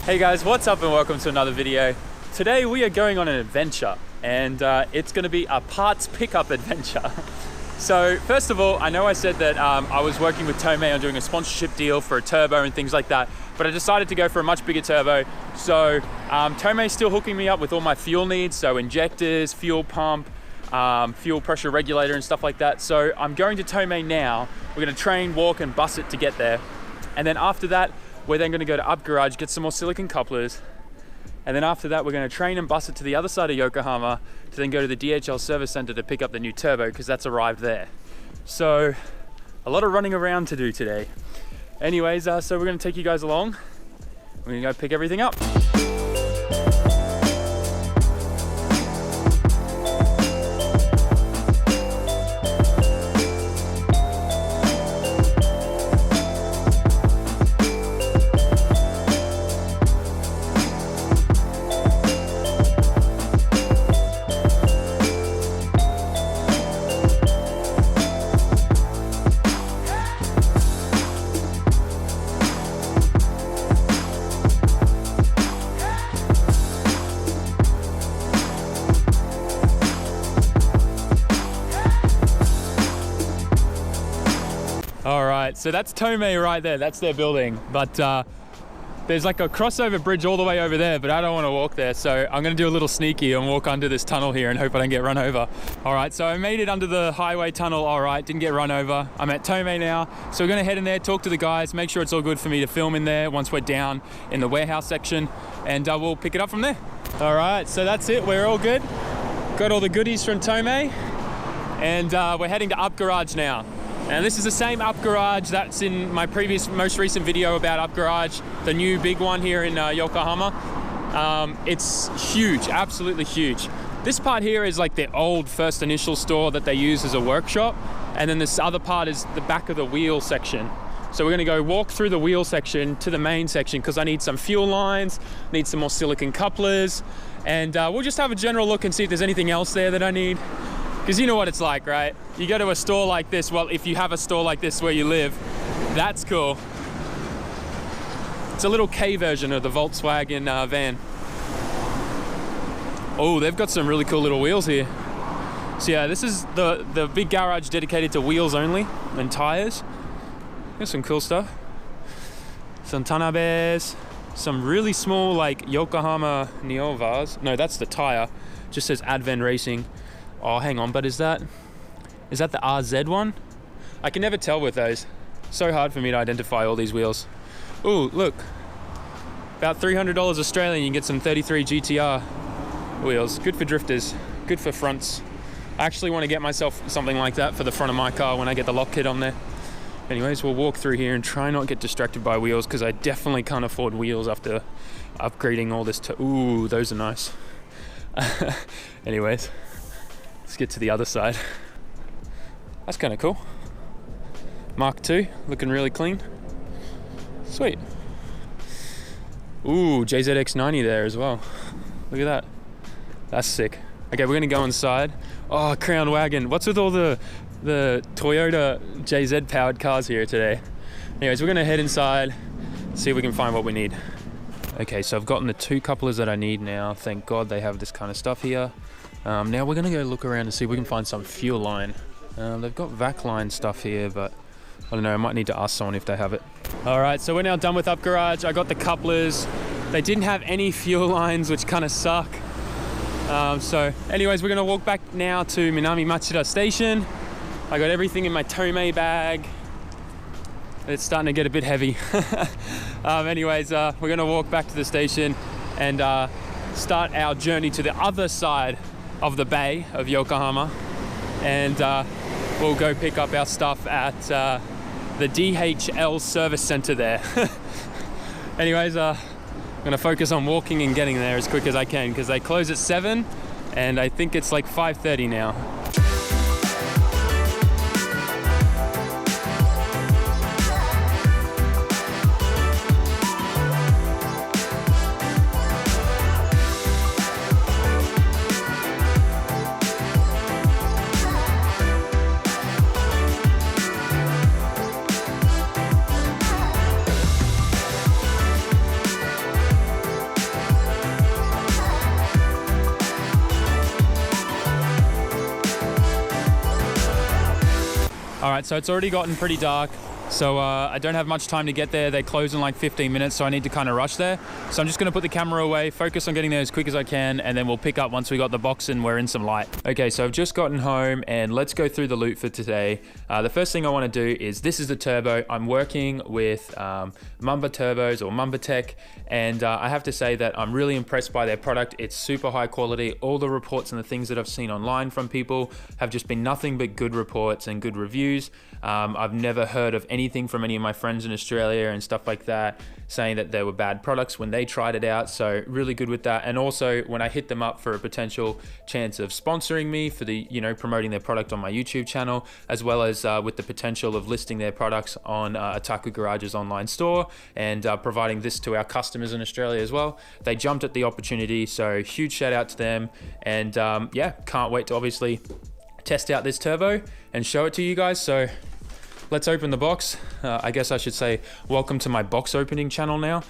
Hey guys, what's up and welcome to another video. Today we are going on an adventure and it's going to be a parts pickup adventure. So first of all, I know I said that I was working with Tomei on doing a sponsorship deal for a turbo and things like that, but I decided to go for a much bigger turbo. So Tomei's still hooking me up with all my fuel needs, so injectors, fuel pump, fuel pressure regulator and stuff like that. So I'm going to Tomei now. We're going to train, walk and bus it to get there. And then after that, we're then going to go to Up Garage, get some more silicon couplers. And then after that, we're going to train and bus it to the other side of Yokohama to then go to the DHL service center to pick up the new turbo because that's arrived there. So a lot of running around to do today. Anyways, so we're going to take you guys along. We're going to go pick everything up. Alright, so that's Tomei right there, that's their building. But there's like a crossover bridge all the way over there, but I don't want to walk there. So I'm going to do a little sneaky and walk under this tunnel here and hope I don't get run over. Alright, so I made it under the highway tunnel, alright, didn't get run over. I'm at Tomei now, so we're going to head in there, talk to the guys, make sure it's all good for me to film in there once we're down in the warehouse section, and we'll pick it up from there. Alright, so that's it, we're all good. Got all the goodies from Tomei, and we're heading to Up Garage now. And this is the same Up Garage that's in my most recent video about Up Garage, the new big one here in Yokohama. It's huge, absolutely huge. This part here is like the old first initial store that they use as a workshop. And then this other part is the back of the wheel section. So we're gonna go walk through the wheel section to the main section because I need some fuel lines, need some more silicon couplers, and we'll just have a general look and see if there's anything else there that I need. Because you know what it's like, right? You go to a store like this, well, if you have a store like this where you live, that's cool. It's a little K version of the Volkswagen van. Oh, they've got some really cool little wheels here. So yeah, this is the big garage dedicated to wheels only and tires. There's some cool stuff. Some Tanabes, some really small like Yokohama Niovas. No, that's the tire. Just says Advent Racing. Oh, hang on, but is that the RZ one? I can never tell with those. So hard for me to identify all these wheels. Ooh, look. About $300 Australian, you can get some 33 GTR wheels. Good for drifters, good for fronts. I actually want to get myself something like that for the front of my car when I get the lock kit on there. Anyways, we'll walk through here and try not get distracted by wheels because I definitely can't afford wheels after upgrading all this to... Ooh, those are nice. Anyways. Let's get to the other side. That's kind of cool. Mark II, looking really clean. Sweet. Ooh, JZX90 there as well. Look at that. That's sick. Okay, we're gonna go inside. Oh, Crown Wagon. What's with all the Toyota JZ powered cars here today? Anyways, we're gonna head inside, see if we can find what we need. Okay, so I've gotten the two couplers that I need now. Thank God they have this kind of stuff here. Now we're gonna go look around and see if we can find some fuel line. They've got vac line stuff here, but I don't know, I might need to ask someone if they have it. All right, so we're now done with Up Garage. I got the couplers. They didn't have any fuel lines, which kind of suck. So anyways, we're gonna walk back now to Minami Machida Station. I got everything in my Tomei bag. It's starting to get a bit heavy. Anyways, we're gonna walk back to the station and start our journey to the other side of the bay of Yokohama, and we'll go pick up our stuff at the DHL service center there. Anyways, I'm gonna focus on walking and getting there as quick as I can because they close at 7 and I think it's like 5:30 now. All right, so it's already gotten pretty dark. So I don't have much time to get there. They close in like 15 minutes, so I need to kind of rush there. So I'm just gonna put the camera away, focus on getting there as quick as I can, and then we'll pick up once we got the box and we're in some light. Okay, so I've just gotten home and let's go through the loot for today. The first thing I wanna do is, this is the turbo. I'm working with Mamba turbos or Mamba Tech, and I have to say that I'm really impressed by their product. It's super high quality. All the reports and the things that I've seen online from people have just been nothing but good reports and good reviews. I've never heard of anything from any of my friends in Australia and stuff like that saying that they were bad products when they tried it out, so really good with that. And also when I hit them up for a potential chance of sponsoring me for the, you know, promoting their product on my YouTube channel, as well as with the potential of listing their products on Otaku Garage's online store and providing this to our customers in Australia as well, they jumped at the opportunity, so huge shout out to them. And yeah, can't wait to obviously test out this turbo and show it to you guys. So let's open the box. I guess I should say welcome to my box opening channel now.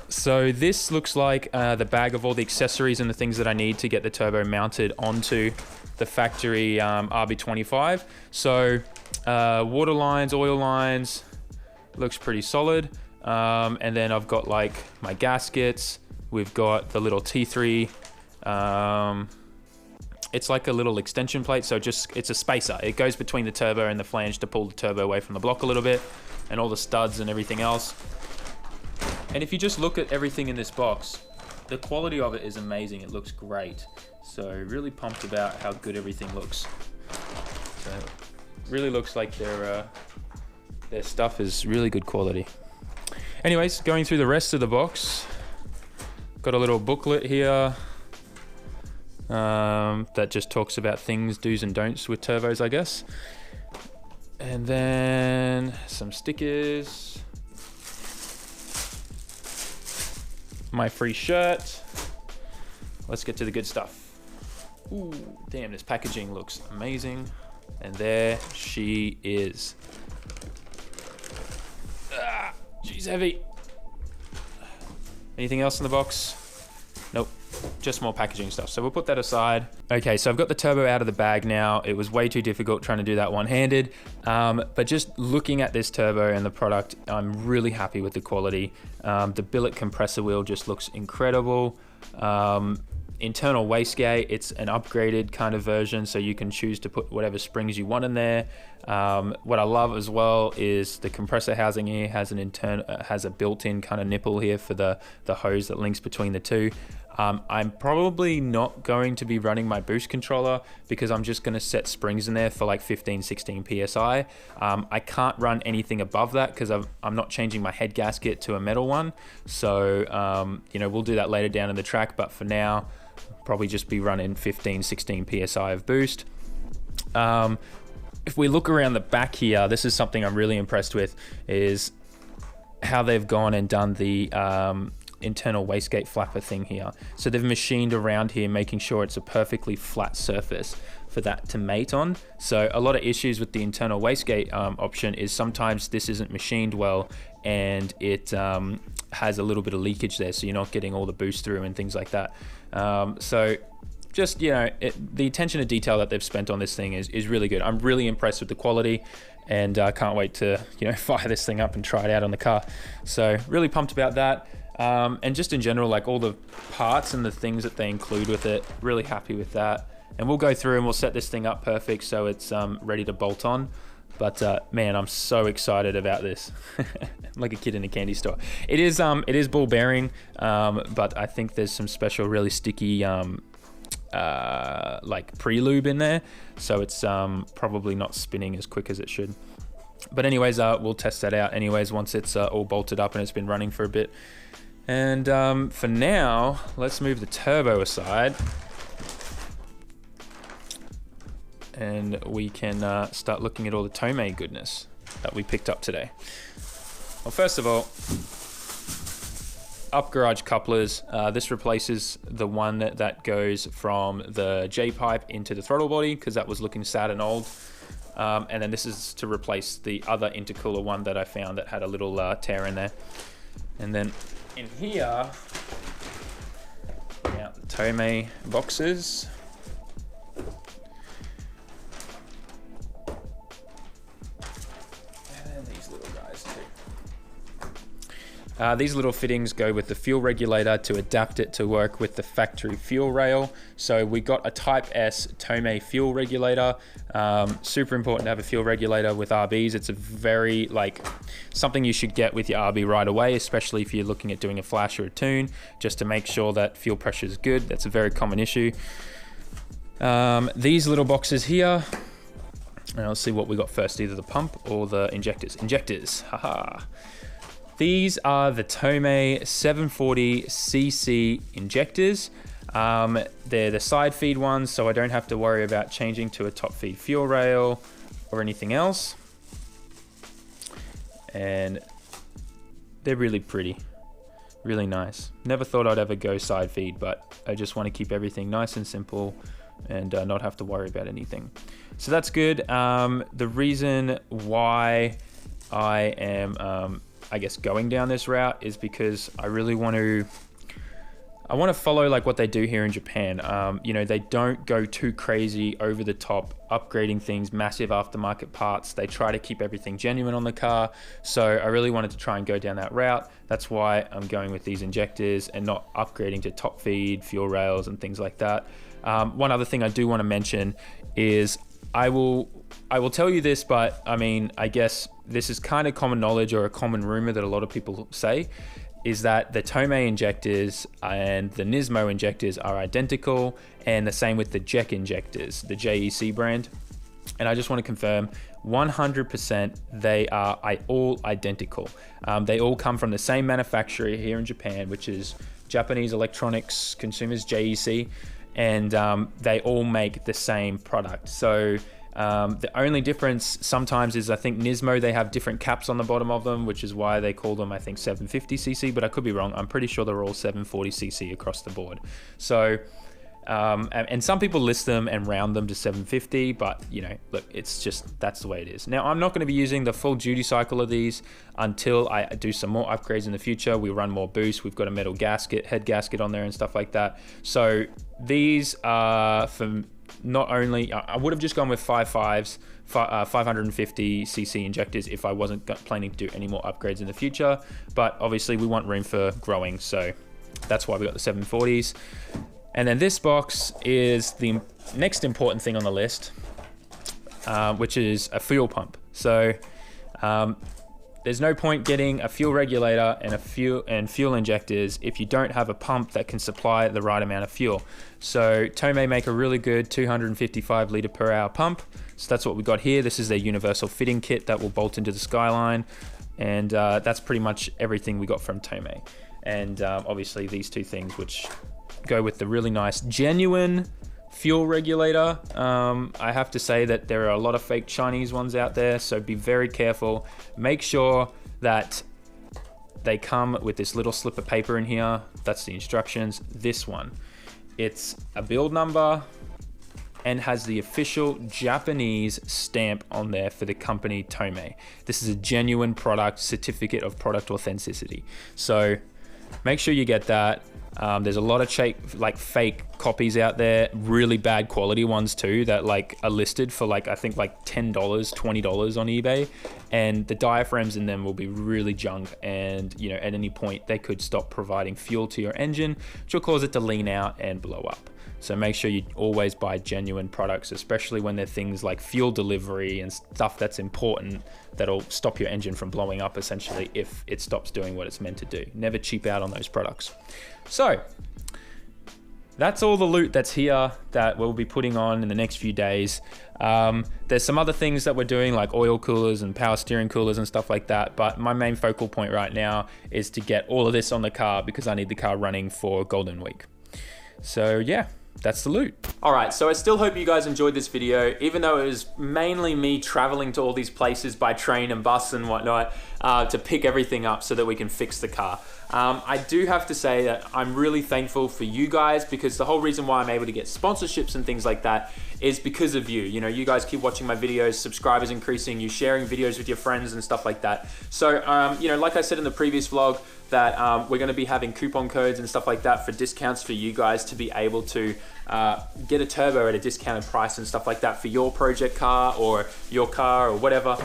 So this looks like the bag of all the accessories and the things that I need to get the turbo mounted onto the factory RB25. So water lines, oil lines, looks pretty solid. And then I've got like my gaskets. We've got the little T3 it's like a little extension plate, so it's a spacer. It goes between the turbo and the flange to pull the turbo away from the block a little bit, and all the studs and everything else. And if you just look at everything in this box, the quality of it is amazing. It looks great. So really pumped about how good everything looks. So really looks like their stuff is really good quality. Anyways, going through the rest of the box, got a little booklet here. That just talks about things, do's and don'ts with turbos, I guess. And then some stickers. My free shirt. Let's get to the good stuff. Ooh, damn, this packaging looks amazing. And there she is. Ah, she's heavy. Anything else in the box? Nope. Just more packaging stuff, so we'll put that aside. Okay, so I've got the turbo out of the bag now. It was way too difficult trying to do that one-handed, but just looking at this turbo and the product, I'm really happy with the quality. The billet compressor wheel just looks incredible. Internal wastegate, it's an upgraded kind of version, so you can choose to put whatever springs you want in there. What I love as well is the compressor housing here has a built-in kind of nipple here for the hose that links between the two. I'm probably not going to be running my boost controller because I'm just going to set springs in there for like 15-16 psi. I can't run anything above that because I'm not changing my head gasket to a metal one. So you know, we'll do that later down in the track, but for now probably just be running 15-16 psi of boost. If we look around the back here, this is something I'm really impressed with, is how they've gone and done the internal wastegate flapper thing here. So they've machined around here, making sure it's a perfectly flat surface for that to mate on. So a lot of issues with the internal wastegate option is sometimes this isn't machined well and it has a little bit of leakage there, so you're not getting all the boost through and things like that. So just, you know, the attention to detail that they've spent on this thing is really good. I'm really impressed with the quality, and can't wait to, you know, fire this thing up and try it out on the car. So really pumped about that. And just in general, like all the parts and the things that they include with it, really happy with that. And we'll go through and we'll set this thing up perfect so it's ready to bolt on. But man, I'm so excited about this. Like a kid in a candy store. It is ball bearing, but I think there's some special really sticky like pre-lube in there, so it's probably not spinning as quick as it should. But anyways, we'll test that out anyways once it's all bolted up and it's been running for a bit. And for now, let's move the turbo aside and we can start looking at all the Tomei goodness that we picked up today. Well, first of all, up garage couplers. This replaces the one that goes from the J-pipe into the throttle body because that was looking sad and old. And then this is to replace the other intercooler one that I found that had a little tear in there. And then in here, out the Tomei boxes. These little fittings go with the fuel regulator to adapt it to work with the factory fuel rail. So we got a Type S Tomei fuel regulator. Super important to have a fuel regulator with RBs. It's a very something you should get with your RB right away, especially if you're looking at doing a flash or a tune, just to make sure that fuel pressure is good. That's a very common issue. These little boxes here, and let's see what we got first, either the pump or the injectors. Injectors, haha. These are the Tomei 740cc injectors. They're the side feed ones, so I don't have to worry about changing to a top feed fuel rail or anything else. And they're really pretty, really nice. Never thought I'd ever go side feed, but I just want to keep everything nice and simple and not have to worry about anything. So that's good. The reason why I am I guess going down this route is because I really want to follow what they do here in Japan. You know, they don't go too crazy over the top, upgrading things, massive aftermarket parts. They try to keep everything genuine on the car. So I really wanted to try and go down that route. That's why I'm going with these injectors and not upgrading to top feed, fuel rails and things like that. One other thing I do want to mention is I will tell you this, but I mean, I guess this is kind of common knowledge or a common rumor that a lot of people say, is that the Tomei injectors and the Nismo injectors are identical, and the same with the JEC injectors, the JEC brand. And I just want to confirm 100% they are all identical. They all come from the same manufacturer here in Japan, which is Japanese Electronics Consumers, JEC, and they all make the same product. So the only difference sometimes is I think Nismo, they have different caps on the bottom of them, which is why they call them, I think, 750cc, but I could be wrong. I'm pretty sure they're all 740cc across the board. So, and some people list them and round them to 750, but you know, look, it's just, that's the way it is. Now, I'm not going to be using the full duty cycle of these until I do some more upgrades in the future. We run more boost. We've got a metal gasket, head gasket on there and stuff like that. So these are for not only, I would have just gone with 550cc injectors if I wasn't planning to do any more upgrades in the future, but obviously we want room for growing, so that's why we got the 740s. And then this box is the next important thing on the list, which is a fuel pump. So there's no point getting a fuel regulator and fuel injectors if you don't have a pump that can supply the right amount of fuel. So Tomei make a really good 255 litre per hour pump. So that's what we got here. This is their universal fitting kit that will bolt into the Skyline. And that's pretty much everything we got from Tomei. And obviously these two things, which go with the really nice, genuine fuel regulator. I have to say that there are a lot of fake Chinese ones out there, so be very careful. Make sure that they come with this little slip of paper in here. That's the instructions. This one, it's a build number and has the official Japanese stamp on there for the company Tomei. This is a genuine product, certificate of product authenticity. So make sure you get that. There's a lot of fake copies out there, really bad quality ones too, that are listed for I think $10, $20 on eBay, and the diaphragms in them will be really junk, and you know, at any point they could stop providing fuel to your engine, which will cause it to lean out and blow up. So make sure you always buy genuine products, especially when they're things like fuel delivery and stuff that's important, that'll stop your engine from blowing up essentially if it stops doing what it's meant to do. Never cheap out on those products. So that's all the loot that's here that we'll be putting on in the next few days. There's some other things that we're doing, like oil coolers and power steering coolers and stuff like that, but my main focal point right now is to get all of this on the car because I need the car running for Golden Week. So yeah, that's the loot. All right, so I still hope you guys enjoyed this video, even though it was mainly me traveling to all these places by train and bus and whatnot to pick everything up so that we can fix the car. I do have to say that I'm really thankful for you guys, because the whole reason why I'm able to get sponsorships and things like that is because of you. You know, you guys keep watching my videos, subscribers increasing, you sharing videos with your friends and stuff like that. So, you know, like I said in the previous vlog, that we're going to be having coupon codes and stuff like that for discounts for you guys to be able to get a turbo at a discounted price and stuff like that for your project car or your car or whatever.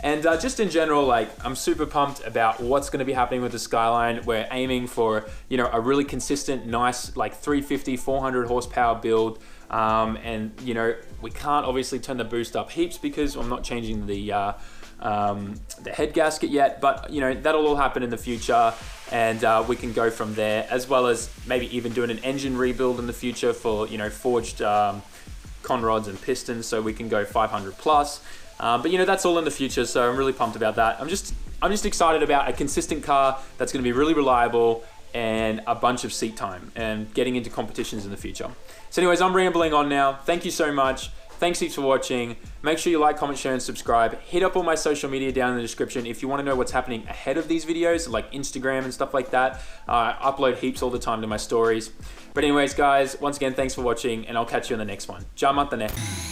And just in general, like, I'm super pumped about what's going to be happening with the Skyline. We're aiming for, you know, a really consistent, nice, like 350, 400 horsepower build. And, you know, we can't obviously turn the boost up heaps because I'm not changing the head gasket yet, but, you know, that'll all happen in the future, and we can go from there, as well as maybe even doing an engine rebuild in the future for, you know, forged con rods and pistons, so we can go 500 plus. But you know, that's all in the future, so I'm really pumped about that. I'm just excited about a consistent car that's going to be really reliable and a bunch of seat time and getting into competitions in the future. So anyways, I'm rambling on now. Thank you so much. Thanks heaps for watching. Make sure you like, comment, share, and subscribe. Hit up all my social media down in the description if you want to know what's happening ahead of these videos, like Instagram and stuff like that. I upload heaps all the time to my stories. But anyways, guys, once again, thanks for watching, and I'll catch you in the next one. Ja matane.